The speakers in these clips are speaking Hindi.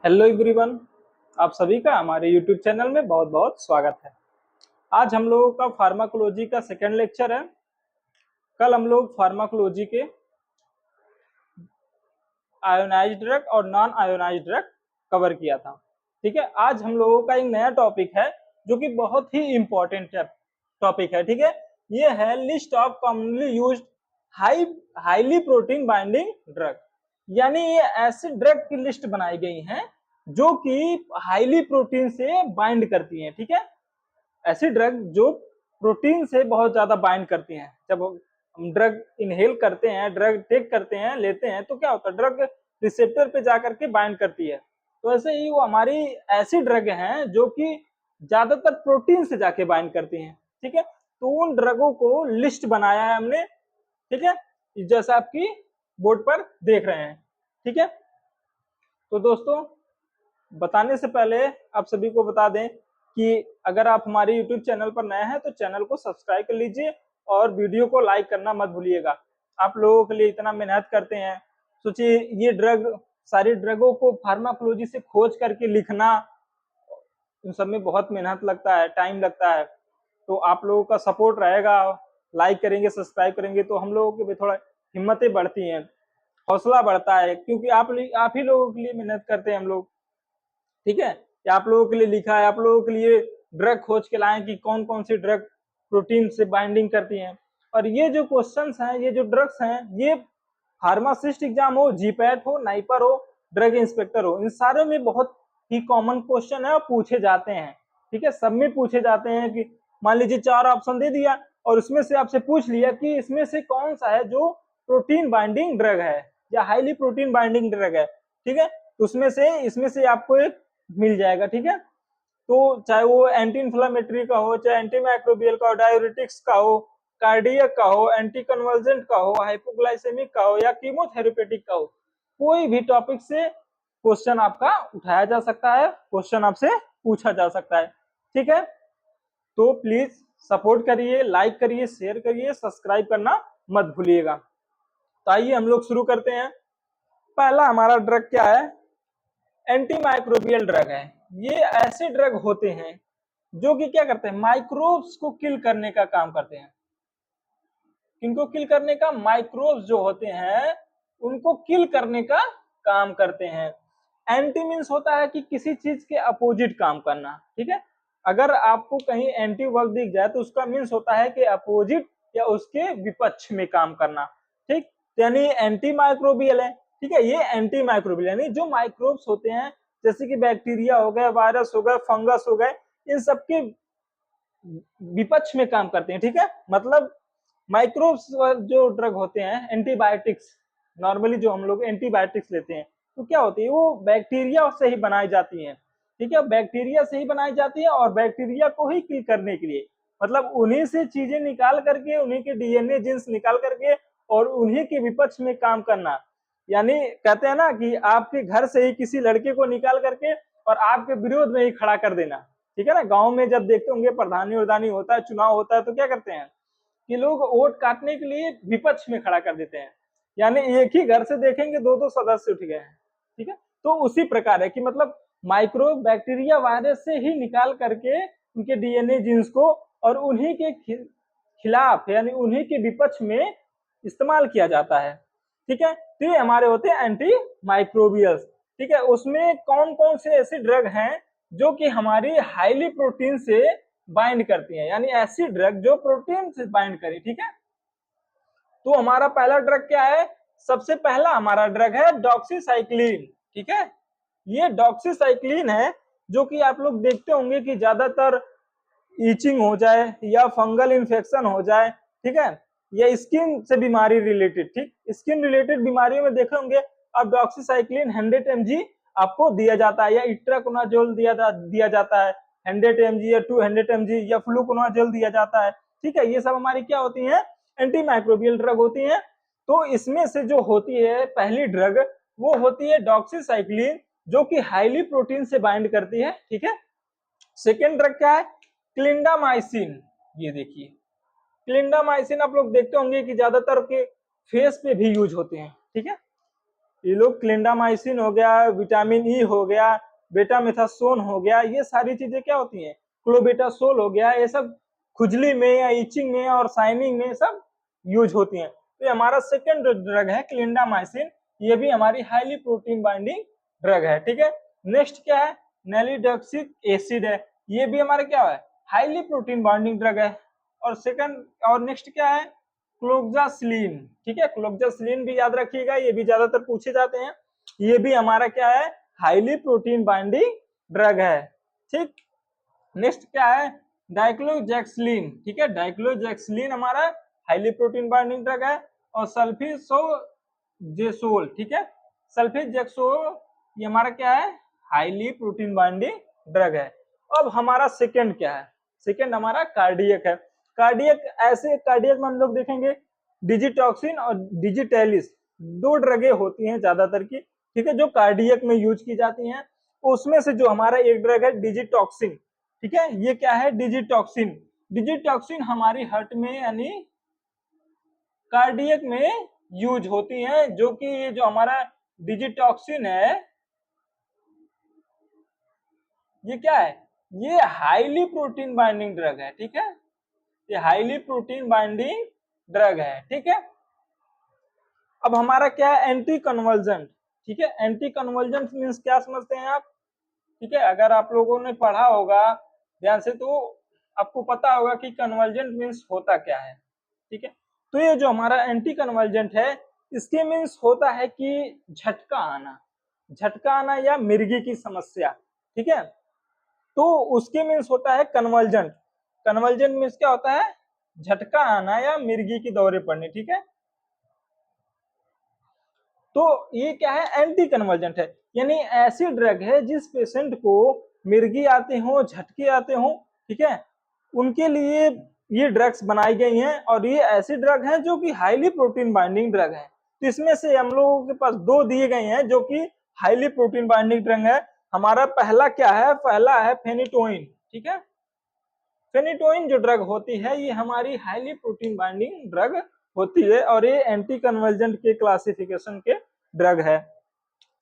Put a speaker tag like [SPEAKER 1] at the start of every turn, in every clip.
[SPEAKER 1] हेलो एवरीवन, आप सभी का हमारे यूट्यूब चैनल में बहुत बहुत स्वागत है। आज हम लोगों का फार्माकोलॉजी का सेकंड लेक्चर है। कल हम लोग फार्माकोलॉजी के आयोनाइज्ड ड्रग और नॉन आयोनाइज्ड ड्रग कवर किया था। ठीक है, आज हम लोगों का एक नया टॉपिक है जो कि बहुत ही इंपॉर्टेंट टॉपिक है। ठीक है, ये है list of commonly used highly protein binding drug. यानी ये ऐसे ड्रग की लिस्ट बनाई गई है जो कि हाईली प्रोटीन से बाइंड करती हैं। ठीक है, ऐसी ड्रग जो प्रोटीन से बहुत ज्यादा बाइंड करती हैं। जब हम ड्रग इनहेल करते हैं, ड्रग टेक करते हैं, लेते हैं, तो क्या होता है, ड्रग रिसेप्टर पे जाकर के बाइंड करती है। तो ऐसे ही वो हमारी ऐसी ड्रग हैं जो कि ज्यादातर प्रोटीन से जाके बाइंड करती हैं। ठीक है, तो उन ड्रगों को लिस्ट बनाया है हमने। ठीक है, जैसा आपकी बोर्ड पर देख रहे हैं। ठीक है, तो दोस्तों बताने से पहले आप सभी को बता दें कि अगर आप हमारे YouTube चैनल पर नए हैं तो चैनल को सब्सक्राइब कर लीजिए और वीडियो को लाइक करना मत भूलिएगा। आप लोगों के लिए इतना मेहनत करते हैं। सोचिए, ये सारी ड्रगों को फार्माकोलॉजी से खोज करके लिखना, इन सब में बहुत मेहनत लगता है, टाइम लगता है। तो आप लोगों का सपोर्ट रहेगा, लाइक करेंगे, सब्सक्राइब करेंगे तो हम लोगों की भी थोड़ा हिम्मतें बढ़ती हैं, हौसला बढ़ता है, क्योंकि आप ही लोगों के लिए मेहनत करते हैं हम लोग। ठीक है, कि आप लोगों के लिए लिखा है, आप लोगों के लिए ड्रग खोज के लाए कि कौन कौन सी ड्रग प्रोटीन से बाइंडिंग करती हैं। और ये जो क्वेश्चंस हैं, ये जो ड्रग्स हैं, ये फार्मासिस्ट एग्जाम हो, जीपैट हो, नाइपर हो, ड्रग इंस्पेक्टर हो, इन सारे में बहुत ही कॉमन क्वेश्चन है और पूछे जाते हैं। ठीक है, सब में पूछे जाते हैं कि मान लीजिए 4 ऑप्शन दे दिया और उसमें से आपसे पूछ लिया कि इसमें से कौन सा है जो प्रोटीन बाइंडिंग ड्रग है या हाईली प्रोटीन बाइंडिंग ड्रग है। ठीक है, तो इसमें से आपको एक मिल जाएगा। ठीक है, तो चाहे वो एंटी इंफ्लेमेटरी का हो, चाहे एंटी माइक्रोबियल का हो, डायूरेटिक्स का हो, कार्डियक का हो, एंटी कन्वर्जेंट का हो, हाइपोग्लाइसेमिक का हो या कीमोथेरेपेटिक का हो, कोई भी टॉपिक से क्वेश्चन आपका उठाया जा सकता है, क्वेश्चन आपसे पूछा जा सकता है। ठीक है, तो प्लीज सपोर्ट करिए, लाइक करिए, शेयर करिए, सब्सक्राइब करना मत भूलिएगा। तो आइए हम लोग शुरू करते हैं। पहला हमारा ड्रग क्या है? एंटी माइक्रोबियल ड्रग है। ये ऐसे ड्रग होते हैं जो कि क्या करते हैं, माइक्रोब्स को किल करने का काम करते हैं। किनको किल करने का? माइक्रोब्स जो होते हैं उनको किल करने का काम करते हैं। एंटी मीन्स होता है कि किसी चीज के अपोजिट काम करना। ठीक है, अगर आपको कहीं एंटी वर्ड दिख जाए तो उसका मीन्स होता है कि अपोजिट या उसके विपक्ष में काम करना। ठीक, यानी एंटी माइक्रोबियल है। ठीक है, ये एंटी माइक्रोबियल यानी जो माइक्रोब्स होते हैं, जैसे कि बैक्टीरिया हो गए, वायरस हो गए, फंगस हो गए, इन सबके विपक्ष में काम करते हैं। ठीक है, मतलब माइक्रोब्स जो ड्रग होते हैं, एंटीबायोटिक्स, नॉर्मली जो हम लोग एंटीबायोटिक्स लेते हैं तो क्या होती है, वो बैक्टीरिया से ही बनाई जाती हैं। ठीक है, बैक्टीरिया से ही बनाई जाती है और बैक्टीरिया को ही किल करने के लिए, मतलब उन्हीं से चीजें निकाल करके, उन्हीं के डीएनए जीन्स निकाल करके और उन्हीं के विपक्ष में काम करना। यानी कहते हैं ना कि आपके घर से ही किसी लड़के को निकाल करके और आपके विरोध में ही खड़ा कर देना। ठीक है ना, गांव में जब देखते होंगे प्रधानी उर्धानी होता है, चुनाव होता है, तो क्या करते हैं कि लोग वोट काटने के लिए विपक्ष में खड़ा कर देते हैं। यानी एक ही घर से देखेंगे दो दो सदस्य उठ गए हैं। ठीक है, तो उसी प्रकार है कि मतलब माइक्रो बैक्टीरिया वायरस से ही निकाल करके उनके डीएनए जीन्स को और उन्हीं के खिलाफ यानी उन्हीं के विपक्ष में इस्तेमाल किया जाता है। ठीक है, तो ये हमारे होते हैं एंटी माइक्रोबियल्स। ठीक है, उसमें कौन कौन से ऐसे ड्रग हैं जो कि हमारी हाईली प्रोटीन से बाइंड करती है, यानी ऐसी ड्रग जो प्रोटीन से बाइंड करे। ठीक है, तो हमारा पहला ड्रग क्या है? सबसे पहला हमारा ड्रग है डॉक्सीसाइक्लिन। ठीक है, ये डॉक्सीसाइक्लिन है जो कि आप लोग देखते होंगे कि ज्यादातर ईचिंग हो जाए या फंगल इन्फेक्शन हो जाए, ठीक है, या स्किन से बीमारी रिलेटेड, ठीक, स्किन रिलेटेड बीमारियों में देखे होंगे अब डॉक्सीसाइक्लिन 100 mg आपको दिया जाता है, या इट्राकोनाजोल दिया जाता है 100 mg या 200 mg, या फ्लूकोनाजोल दिया जाता है। ठीक है, ये सब हमारी क्या होती है? एंटी माइक्रोबियल ड्रग होती है। तो इसमें से जो होती है पहली ड्रग, वो होती है डॉक्सीसाइक्लिन, जो कि हाईली प्रोटीन से बाइंड करती है। ठीक है, सेकेंड ड्रग क्या है? क्लिंडामाइसिन। ये देखिए, क्लिंडामाइसिन आप लोग देखते होंगे कि ज्यादातर के फेस पे भी यूज होते हैं। ठीक है, ये लोग क्लिंडामाइसिन हो गया, विटामिन ई हो गया, बेटामेथासोन हो गया, ये सारी चीजें क्या होती हैं, क्लोबेटासोल हो गया, ये सब खुजली में या इचिंग में और साइनिंग में सब यूज होती हैं। तो ये हमारा सेकेंड ड्रग है क्लिंडामाइसिन, ये भी हमारी हाईली प्रोटीन बाइंडिंग ड्रग है। ठीक है, नेक्स्ट क्या है, नैलिडॉक्सिक एसिड है, ये भी हमारा क्या है, हाईली प्रोटीन बाइंडिंग ड्रग है। और सेकंड और नेक्स्ट क्या है, क्लोक्सासिलिन। ठीक है, क्लोक्सासिलिन भी याद रखिएगा, ये भी ज्यादातर पूछे जाते हैं, ये भी हमारा क्या है, हाईली प्रोटीन बाइंडिंग ड्रग है। ठीक, नेक्स्ट क्या है, डाइक्लोजैक्सिलिन। ठीक है, डाइक्लोजैक्सिलिन हमारा हाईली प्रोटीन बाइंडिंग ड्रग है। और सल्फिसोजेसोल, ठीक है, सल्फिजेक्सोल ये हमारा क्या है, हाईली प्रोटीन बाइंडिंग ड्रग है। अब हमारा सेकंड क्या है, सेकंड हमारा कार्डियक है। कार्डियक, ऐसे कार्डियक में हम लोग देखेंगे डिजिटॉक्सिन और डिजिटेलिस, दो ड्रगे होती हैं ज्यादातर की। ठीक है, जो कार्डियक में यूज की जाती हैं, उसमें से जो हमारा एक ड्रग है डिजिटॉक्सिन। ठीक है, ये क्या है, डिजिटॉक्सिन। डिजिटॉक्सिन हमारी हार्ट में यानी कार्डियक में यूज होती है, जो कि ये जो हमारा डिजिटॉक्सिन है, ये क्या है, ये हाईली प्रोटीन बाइंडिंग ड्रग है। ठीक है, ये हाईली प्रोटीन बाइंडिंग ड्रग है। ठीक है, अब हमारा क्या है, एंटी कन्वर्जेंट। ठीक है, एंटी कन्वर्जेंट मीन्स क्या समझते हैं आप। ठीक है, अगर आप लोगों ने पढ़ा होगा ध्यान से तो आपको पता होगा कि कन्वर्जेंट मीन्स होता क्या है। ठीक है, तो ये जो हमारा एंटी कन्वर्जेंट है, इसके मीन्स होता है कि झटका आना, झटका आना या मिर्गी की समस्या। ठीक है, तो उसके मीन्स होता है कन्वर्जेंट। कन्वर्जेंट मीन्स क्या होता है, झटका आना या मिर्गी की दौरे पड़ने। ठीक है, तो ये क्या है, एंटी कन्वर्जेंट है, यानी ऐसी ड्रग है जिस पेशेंट को मिर्गी आते हो, झटके आते हो, ठीक है, उनके लिए ये ड्रग्स बनाई गई हैं। और ये ऐसी ड्रग है जो कि हाईली प्रोटीन बाइंडिंग ड्रग है। तो इसमें से हम लोगों के पास दो दिए गए हैं जो कि हाईली प्रोटीन बाइंडिंग ड्रग है। हमारा पहला क्या है, पहला है फेनिटोइन। ठीक है, फेनिटोइन जो ड्रग होती है ये हमारी हाईली प्रोटीन बाइंडिंग ड्रग होती है और ये एंटी कन्वर्जेंट के क्लासिफिकेशन के ड्रग है।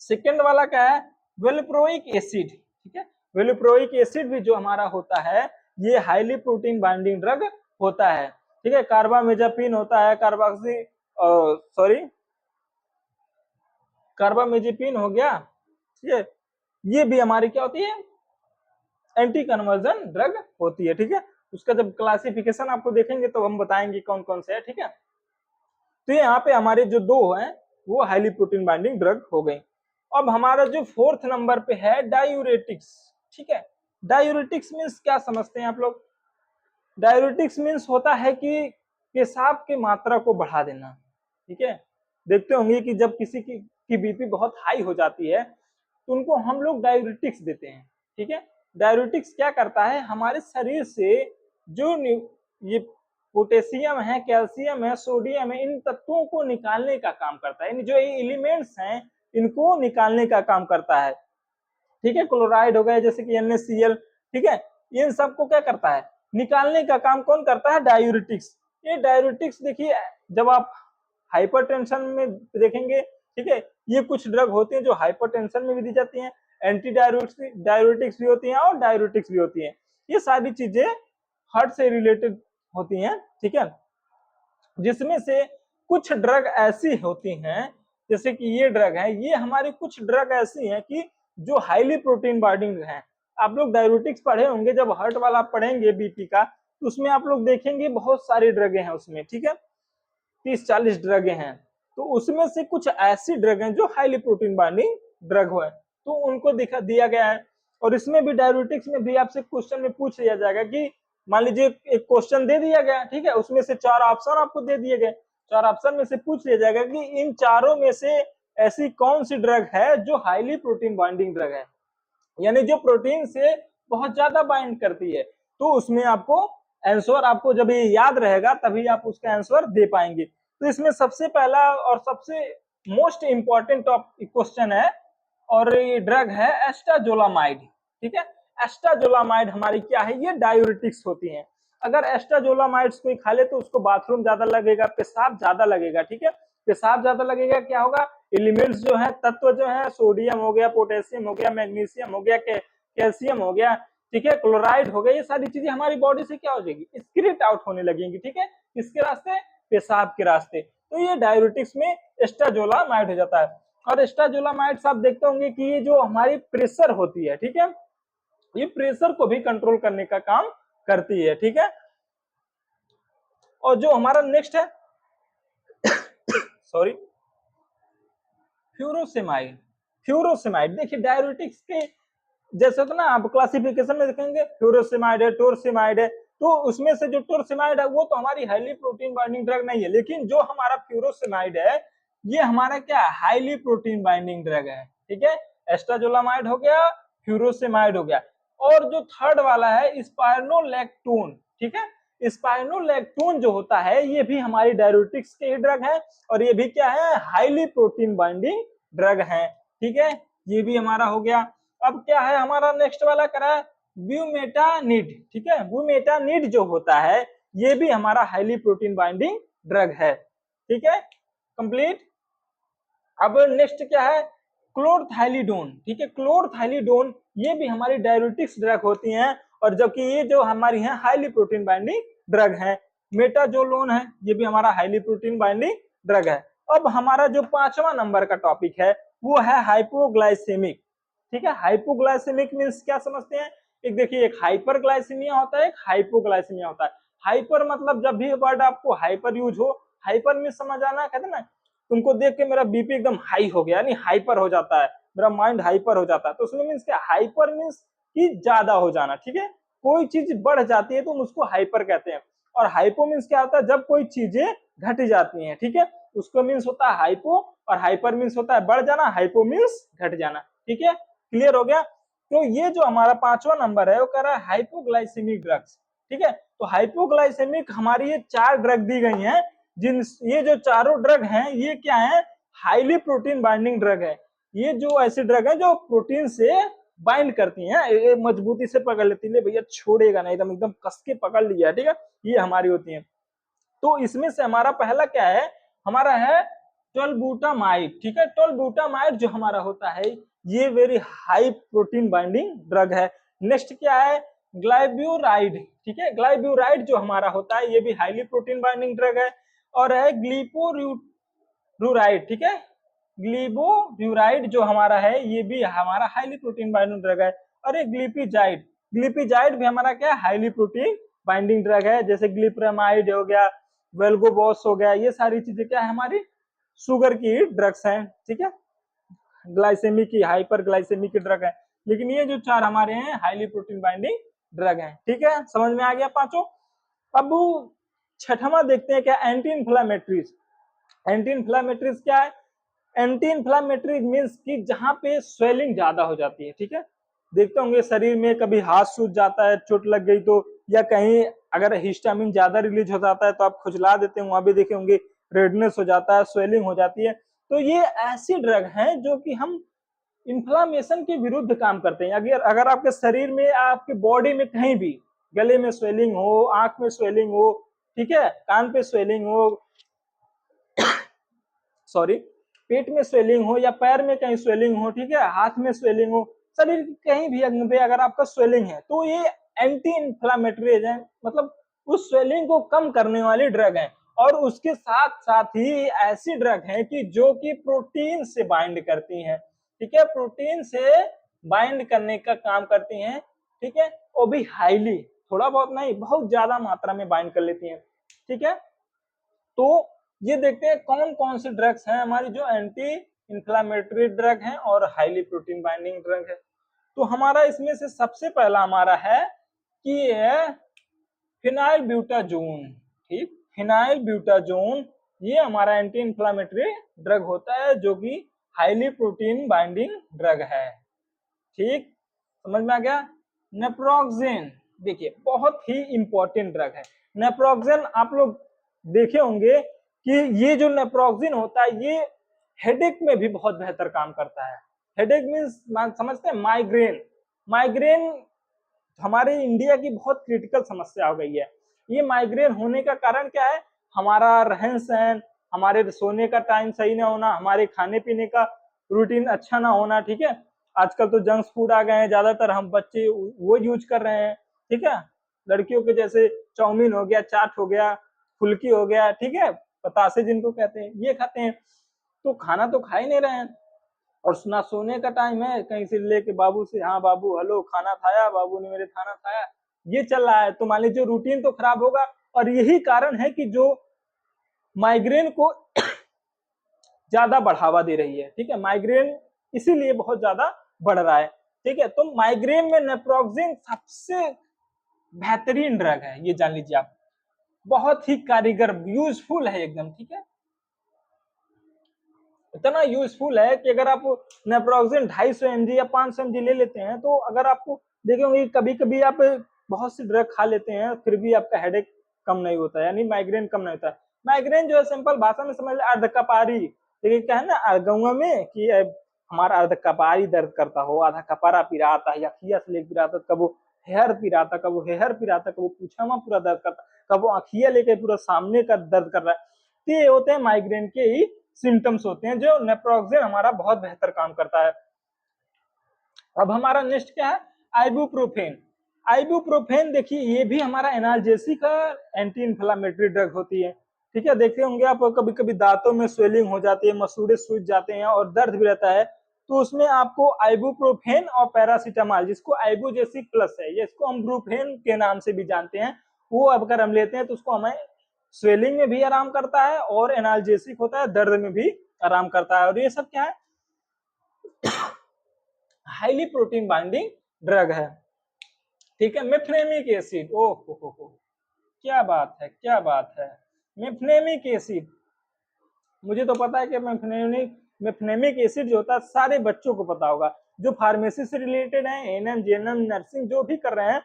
[SPEAKER 1] सेकेंड वाला क्या है, वेलिप्रोइक एसिड। ठीक है, वेलिप्रोइक एसिड भी जो हमारा होता है ये हाईली प्रोटीन बाइंडिंग ड्रग होता है। ठीक है, कार्बामेजापिन होता है, कार्बोक्सी सॉरी कार्बामेजेपिन हो गया। ठीक है, ये भी हमारी क्या होती है, एंटी कन्वर्जन ड्रग होती है। ठीक है, उसका जब क्लासिफिकेशन आपको देखेंगे तो हम बताएंगे कौन कौन से है। ठीक है, तो यहाँ पे हमारे जो दो हैं वो हाईली प्रोटीन बाइंडिंग ड्रग हो गई। अब हमारा जो फोर्थ नंबर पे है डायूरेटिक्स। ठीक है, डायूरेटिक्स मीन्स क्या समझते हैं आप लोग, डायूरेटिक्स मीन्स होता है कि पेशाब की मात्रा को बढ़ा देना। ठीक है, देखते होंगे कि जब किसी की बीपी बहुत हाई हो जाती है तो उनको हम लोग डायूरेटिक्स देते हैं। ठीक है, डायूरेटिक्स क्या करता है, हमारे शरीर से जो ये पोटेशियम है, कैल्शियम है, सोडियम है, इन तत्वों को निकालने का काम करता है, यानी जो ये एलिमेंट्स हैं इनको निकालने का काम करता है। ठीक है, क्लोराइड हो गया जैसे कि NaCl। ठीक है, इन सबको क्या करता है, निकालने का काम कौन करता है, डायूरेटिक्स। ये डायूरेटिक्स देखिए जब आप हाइपरटेंशन में देखेंगे, ठीक है, ये कुछ ड्रग होती हैं जो हाइपरटेंशन में भी दी जाती हैं, एंटी डायूरेटिक्स भी होती हैं और डायूरेटिक्स भी होती हैं। ये सारी चीजें हार्ट से रिलेटेड होती हैं। ठीक है, जिसमें से कुछ ड्रग ऐसी होती हैं जैसे कि ये ड्रग है, ये हमारी कुछ ड्रग ऐसी हैं कि जो हाईली प्रोटीन बाइंडिंग हैं। आप लोग डायूरेटिक्स पढ़े होंगे, जब हार्ट वाला पढ़ेंगे बीपी का तो उसमें आप लोग देखेंगे बहुत सारी ड्रगे हैं उसमें। ठीक है, 30-40 ड्रगे हैं, तो उसमें से कुछ ऐसी ड्रग हैं जो हाईली प्रोटीन बाइंडिंग ड्रग हो, तो उनको दिया गया है। और इसमें भी डायूरेटिक्स में भी आपसे क्वेश्चन में पूछ लिया जाएगा कि मान लीजिए एक क्वेश्चन दे दिया गया, ठीक है, उसमें से 4 ऑप्शन आपको दे दिए गए, 4 ऑप्शन में से पूछ लिया जाएगा कि इन चारों में से ऐसी कौन सी ड्रग है जो हाईली प्रोटीन बाइंडिंग ड्रग है, यानी जो प्रोटीन से बहुत ज्यादा बाइंड करती है। तो उसमें आपको आंसर, आपको जब ये याद रहेगा तभी आप उसका आंसर दे पाएंगे। तो इसमें सबसे पहला और सबसे मोस्ट इंपॉर्टेंट क्वेश्चन है और ये ड्रग है एस्टाजोलामाइड। ठीक है, एस्टाजोलामाइड हमारी क्या है, ये डायूरेटिक्स होती हैं। अगर एस्टाजोलामाइड्स कोई खा ले तो उसको बाथरूम ज्यादा लगेगा, पेशाब ज्यादा लगेगा। ठीक है, पेशाब ज्यादा लगेगा क्या होगा, एलिमेंट्स जो है, तत्व जो है, सोडियम हो गया, पोटेशियम हो गया, मैग्नीशियम हो गया, कैल्शियम हो गया, ठीक है, क्लोराइड हो गया, ये सारी चीजें हमारी बॉडी से क्या हो जाएगी, स्क्रीट आउट होने लगेंगी, ठीक है, किसके रास्ते, पेशाब के रास्ते। तो ये डाययूरेटिक्स में एस्टाजोलामाइड हो जाता है। और एस्टाजोलामाइड आप देखते होंगे कि ये जो हमारी प्रेशर होती है, ठीक है, ये प्रेशर को भी कंट्रोल करने का काम करती है, ठीक है। और जो हमारा नेक्स्ट है सॉरी फ्यूरोसेमाइड। फ्यूरोसेमाइड देखिए डाययूरेटिक्स के जैसे तो ना आप क्लासिफिकेशन में देखेंगे फ्यूरोसेमाइड है, टोरसेमाइड है, तो उसमें से जो टोरसेमाइड है वो तो हमारी हाईली प्रोटीन बाइंडिंग ड्रग नहीं है, लेकिन जो हमारा फ्यूरोसेमाइड है ये हमारा क्या हाईली प्रोटीन बाइंडिंग ड्रग है, ठीक है। एस्टाजोलामाइड हो गया, फ्यूरोसेमाइड हो गया, और जो थर्ड वाला है स्पाइरोलैक्टोन, ठीक है। स्पाइरोलैक्टोन जो होता है ये भी हमारी डाययूरेटिक्स के ड्रग है, और ये भी क्या है हाईली प्रोटीन बाइंडिंग ड्रग है, ठीक है, ये भी हमारा हो गया। अब क्या है हमारा नेक्स्ट वाला करा है ब्यूमेटानिड, ठीक है, ब्यूमेटानिड जो होता है ये भी हमारा हाईली प्रोटीन बाइंडिंग ड्रग है, ठीक है, कंप्लीट। अब नेक्स्ट क्या है क्लोरथाइलिडोन, ठीक है, क्लोरथाइलिडोन ये भी हमारी डाययूरेटिक्स ड्रग होती हैं, और जबकि ये जो हमारी है हाईली प्रोटीन बाइंडिंग ड्रग है। मेटाजोलोन है ये भी हमारा हाईली प्रोटीन बाइंडिंग ड्रग है। अब हमारा जो 5वां नंबर का टॉपिक है वो है हाइपोग्लाइसेमिक, ठीक है। हाइपोग्लाइसेमिक मींस क्या समझते हैं, एक देखिए एक हाइपरग्लाइसेमिया होता है, एक हाइपोग्लाइसेमिया होता है। हाइपर मतलब जब भी वर्ड आपको हाइपर यूज हो, हाइपर में समझ आना, कहते ना तुमको देख के मेरा बीपी एकदम हाई हो गया, यानी हाइपर हो जाता है, मेरा माइंड हाइपर हो जाता है, तो उसमें मींस क्या हाइपर मींस कि ज्यादा हो जाना, ठीक है, कोई चीज बढ़ जाती है तो हम उसको हाइपर कहते हैं। और हाइपो मींस क्या होता है जब कोई चीजें घट जाती हैं, ठीक है, उसको मींस होता है हाइपो, और हाइपर मींस होता है बढ़ जाना, हाइपो मींस घट जाना, ठीक है, क्लियर हो गया। तो ये जो हमारा 5वां नंबर है वो कह रहा है हाइपोग्लाइसेमिक ड्रग्स, ठीक है। तो हाइपोग्लाइसेमिक हमारी ये 4 ड्रग दी गई हैं, जिन ये जो चारों ड्रग हैं ये क्या है हाईली प्रोटीन बाइंडिंग ड्रग है। ये जो ऐसे ड्रग है जो प्रोटीन से बाइंड करती हैं, ये मजबूती से पकड़ लेती है भैया, छोड़ेगा नहीं, एकदम एकदम कस के पकड़ लिया, ठीक है, ये हमारी होती है। तो इसमें से हमारा पहला क्या है, हमारा है टोलबुटामाइड, ठीक है, टोलबुटामाइड जो हमारा होता है ये very high protein binding drug है। नेक्स्ट क्या है ग्लाइब्यूराइड, ठीक है, ग्लाइब्यूराइड जो हमारा होता है ये भी हाईली प्रोटीन बाइंडिंग ड्रग है। और है ग्लिपोरुराइड, ठीक है, ग्लिबोरुराइड जो हमारा है ये भी हमारा हाईली प्रोटीन बाइंडिंग ड्रग है। और एक ग्लिपिजाइड, ग्लिपिजाइड भी हमारा क्या हाईली प्रोटीन बाइंडिंग ड्रग है, जैसे ग्लिप्रामाइड हो गया, वेल्गोबॉस हो गया, ये सारी चीजें क्या है हमारी शुगर की ड्रग्स हैं, ठीक है, ग्लाइसेमिक की हाइपर ग्लाइसेमिक की ड्रग है। लेकिन ये जो 4 हमारे हैं हाईली प्रोटीन बाइंडिंग ड्रग हैं, ठीक है, समझ में आ गया पांचों। अब 6वां देखते हैं क्या एंटी इन्फ्लामेटरीज। एंटी इन्फ्लामेटरीज क्या है, एंटी इन्फ्लामेटरी मींस कि जहां पे स्वेलिंग ज्यादा हो जाती है, ठीक है, देखते होंगे शरीर में कभी हाथ सूज जाता है चोट लग गई तो, या कहीं अगर हिस्टामिन ज्यादा रिलीज हो जाता है तो आप खुजला देते हैं, वहां भी देखे होंगे रेडनेस हो जाता है, स्वेलिंग हो जाती है। तो ये ऐसी ड्रग हैं जो कि हम इन्फ्लामेशन के विरुद्ध काम करते हैं। अगर अगर आपके शरीर में आपके बॉडी में कहीं भी गले में स्वेलिंग हो, आंख में स्वेलिंग हो, ठीक है, कान पे स्वेलिंग हो, सॉरी पेट में स्वेलिंग हो, या पैर में कहीं स्वेलिंग हो, ठीक है, हाथ में स्वेलिंग हो, शरीर कहीं भी अंग पे अगर आपका स्वेलिंग है तो ये एंटी इन्फ्लामेटरी है, मतलब उस स्वेलिंग को कम करने वाली ड्रग है। और उसके साथ साथ ही ऐसी ड्रग है कि जो कि प्रोटीन से बाइंड करती हैं, ठीक है, प्रोटीन से बाइंड करने का काम करती हैं, ठीक है, वो भी हाईली, थोड़ा बहुत नहीं बहुत ज्यादा मात्रा में बाइंड कर लेती हैं, ठीक है। तो ये देखते हैं कौन कौन सी ड्रग्स हैं हमारी जो एंटी इंफ्लेमेटरी ड्रग हैं और हाईली प्रोटीन बाइंडिंग ड्रग है। तो हमारा इसमें से सबसे पहला हमारा है कि ये फिनाइल ब्यूटाजोन, ठीक, फिनाइल ब्यूटाजोन ये हमारा एंटी इंफ्लेमेटरी ड्रग होता है जो कि हाईली प्रोटीन बाइंडिंग ड्रग है, ठीक, समझ में आ गया। नेप्रोक्सेन देखिए बहुत ही इंपॉर्टेंट ड्रग है। नेप्रोक्सेन आप लोग देखे होंगे कि ये जो नेप्रोक्सेन होता है ये हेडेक में भी बहुत बेहतर काम करता है। हेडेक मींस समझते हैं माइग्रेन, माइग्रेन हमारे इंडिया की बहुत क्रिटिकल समस्या हो गई है। ये माइग्रेन होने का कारण क्या है, हमारा रहन सहन, हमारे सोने का टाइम सही ना होना, हमारे खाने पीने का रूटीन अच्छा ना होना, ठीक है। आजकल तो जंक फूड आ गए हैं, ज्यादातर हम बच्चे वो यूज कर रहे हैं, ठीक है। लड़कियों के जैसे चाउमीन हो गया, चाट हो गया, फुल्की हो गया, ठीक है, बतासे जिनको कहते हैं, ये खाते हैं। तो खाना तो खा ही नहीं रहे हैं, और ना सोने का टाइम है, कहीं से लेके बाबू से, हाँ बाबू हेलो खाना खाया, बाबू ने मेरे खाना खाया, ये चल रहा है। तो मान लीजिए रूटीन तो खराब होगा, और यही कारण है कि जो माइग्रेन को ज्यादा बढ़ावा दे रही है, ठीक है। माइग्रेन इसीलिए बहुत ज्यादा बढ़ रहा है, ठीक है। तो माइग्रेन में नेप्रोक्सेन सबसे बेहतरीन ड्रग है, ये जान लीजिए आप, बहुत ही कारीगर, यूजफुल है एकदम, ठीक है। इतना यूजफुल है कि अगर आप नेप्रोक्सेन 250 mg या 500 mg ले लेते हैं, तो अगर आपको देखेंगे कभी कभी आप बहुत सी ड्रग खा लेते हैं फिर भी आपका हेडेक कम नहीं होता है, यानी माइग्रेन कम नहीं होता है। माइग्रेन जो है सिंपल भाषा में समझ लें अर्धकपारी, लेकिन क्या है ना गौवा में कि हमारा अर्धकपारी दर्द करता हो, आधा कपारा पिराता है, या खिया से लेकर पिराता, कब वो हेयर पिराता, कब वो हेयर पिराता, कब वो पूछामा पूरा दर्द करता, कब वो आखिया लेके पूरा सामने का दर्द कर रहा है। तो ये होते हैं माइग्रेन के ही सिम्टम्स होते हैं, जो नेप्रोक्सेन हमारा बहुत बेहतर काम करता है। अब हमारा नेक्स्ट क्या है, आइबुप्रोफेन। आइबुप्रोफेन देखिए ये भी हमारा एनाल्जेसिक एंटी इन्फ्लामेटरी ड्रग होती है, ठीक है। देखते होंगे आप कभी कभी दांतों में स्वेलिंग हो जाती है, मसूड़े सूज जाते हैं और दर्द भी रहता है, तो उसमें आपको आइबुप्रोफेन और पैरासीटामॉल, जिसको आइबुजेसिक प्लस है, ये इसको हम ब्रूफेन के नाम से भी जानते हैं, वो अगर हम लेते हैं तो उसको हमें स्वेलिंग में भी आराम करता है और एनाल्जेसिक होता है, दर्द में भी आराम करता है। और ये सब क्या है, हाईली प्रोटीन बाइंडिंग ड्रग है, ठीक है। मेफ्नेमिक एसिड, ओ हो, क्या बात है, क्या बात है। मेफ्नेमिक एसिड, मुझे तो पता है कि मेफ्नेमिक एसिड जो होता है सारे बच्चों को पता होगा, जो फार्मेसी से रिलेटेड है, एनएम जेएनएम नर्सिंग जो भी कर रहे हैं,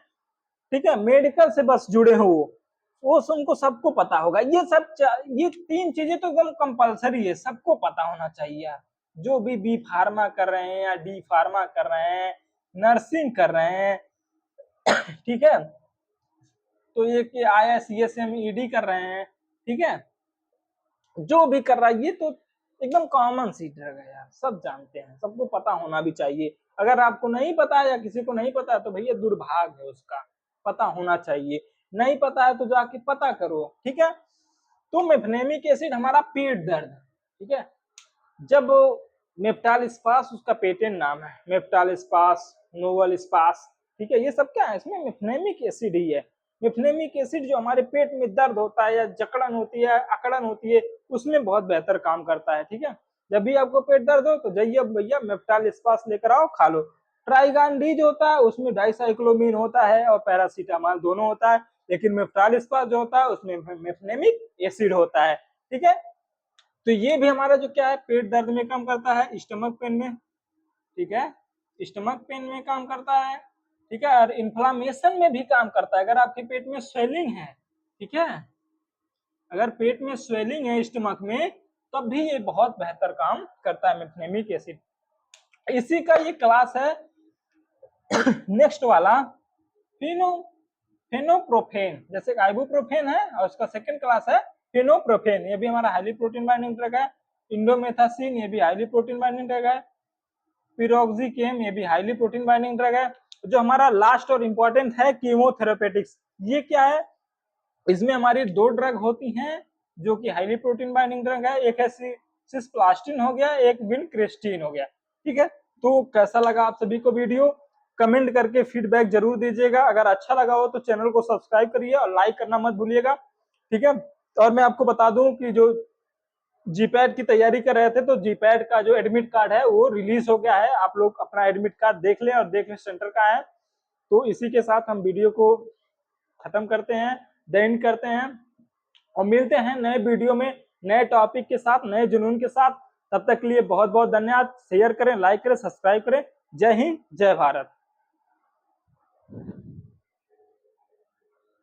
[SPEAKER 1] ठीक है, मेडिकल से बस जुड़े हो वो उनको सबको पता होगा। ये सब ये 3 चीजें तो एकदम कंपलसरी है, सबको पता होना चाहिए। जो भी बी फार्मा कर रहे हैं या डी फार्मा कर रहे हैं, नर्सिंग कर रहे हैं, ठीक है, तो ये कि ISCSM ED कर रहे हैं, ठीक है, जो भी कर रहा है, ये तो एकदम कॉमन सी ड्रग है यार, सब जानते हैं, सबको पता होना भी चाहिए। अगर आपको नहीं पता है या किसी को नहीं पता है तो भैया दुर्भाग्य है उसका, पता होना चाहिए। नहीं पता है तो जाके पता करो, ठीक है। तो मेफ्नेमिक एसिड हमारा पेट दर्द, ठीक है, जब मेप्टाल स्पास उसका पेटेंट नाम है, मेप्टाल स्पास, नोवल स्पास, ठीक है, ये सब क्या है, इसमें मेफ्नेमिक एसिड ही है। मेफ्नेमिक एसिड जो हमारे पेट में दर्द होता है या जकड़न होती है, अकड़न होती है, उसमें बहुत बेहतर काम करता है, ठीक है। जब भी आपको पेट दर्द हो तो जाइए भैया मेप्टाल स्पास लेकर आओ, खा लो। ट्राइगान डी जो होता है उसमें डाइसाइक्लोमीन होता है और पैरासीटामॉल दोनों होता है, लेकिन मेप्टाल स्पास जो होता है उसमें मेफ्नेमिक एसिड होता है, ठीक है। तो ये भी हमारा जो क्या है, पेट दर्द में काम करता है, स्टमक पेन में, ठीक है, स्टमक पेन में काम करता है, ठीक है, और इन्फ्लामेशन में भी काम करता है। अगर आपके पेट में स्वेलिंग है, ठीक है, अगर पेट में स्वेलिंग है स्टमक में, तब भी ये बहुत बेहतर काम करता है मेफ्नेमिक एसिड। इसी का ये क्लास है नेक्स्ट वाला, फिनो फेनोप्रोफेन, जैसे आइबुप्रोफेन है और उसका सेकंड क्लास है फेनोप्रोफेन, ये भी हमारा हाईली प्रोटीन बाइंडिंग ड्रग है। इंडोमेथासिन, ये भी हाईली प्रोटीन बाइंडिंग ड्रग है। पिरोक्सिकेम, ये भी हाईली प्रोटीन बाइंडिंग ड्रग है। जो हमारा लास्ट और इंपॉर्टेंट है कीमोथेरेपेटिक्स, ये क्या है, इसमें हमारी 2 ड्रग होती हैं जो कि हाईली प्रोटीन बाइंडिंग ड्रग है, एक है सिस्प्लास्टिन हो गया, एक विनक्रेस्टिन हो गया, ठीक है। तो कैसा लगा आप सभी को वीडियो, कमेंट करके फीडबैक जरूर दीजिएगा। अगर अच्छा लगा हो तो चैनल को सब्सक्राइब करिए और लाइक करना मत भूलिएगा, ठीक है। और मैं आपको बता दूं कि जो जीपैट की तैयारी कर रहे थे तो जीपैट का जो एडमिट कार्ड है वो रिलीज हो गया है, आप लोग अपना एडमिट कार्ड देख लें और देख लें सेंटर का है। तो इसी के साथ हम वीडियो को खत्म करते हैं, एंड करते हैं, और मिलते हैं नए वीडियो में नए टॉपिक के साथ, नए जुनून के साथ। तब तक के लिए बहुत बहुत धन्यवाद। शेयर करें, लाइक करें, सब्सक्राइब करें। जय हिंद, जय भारत।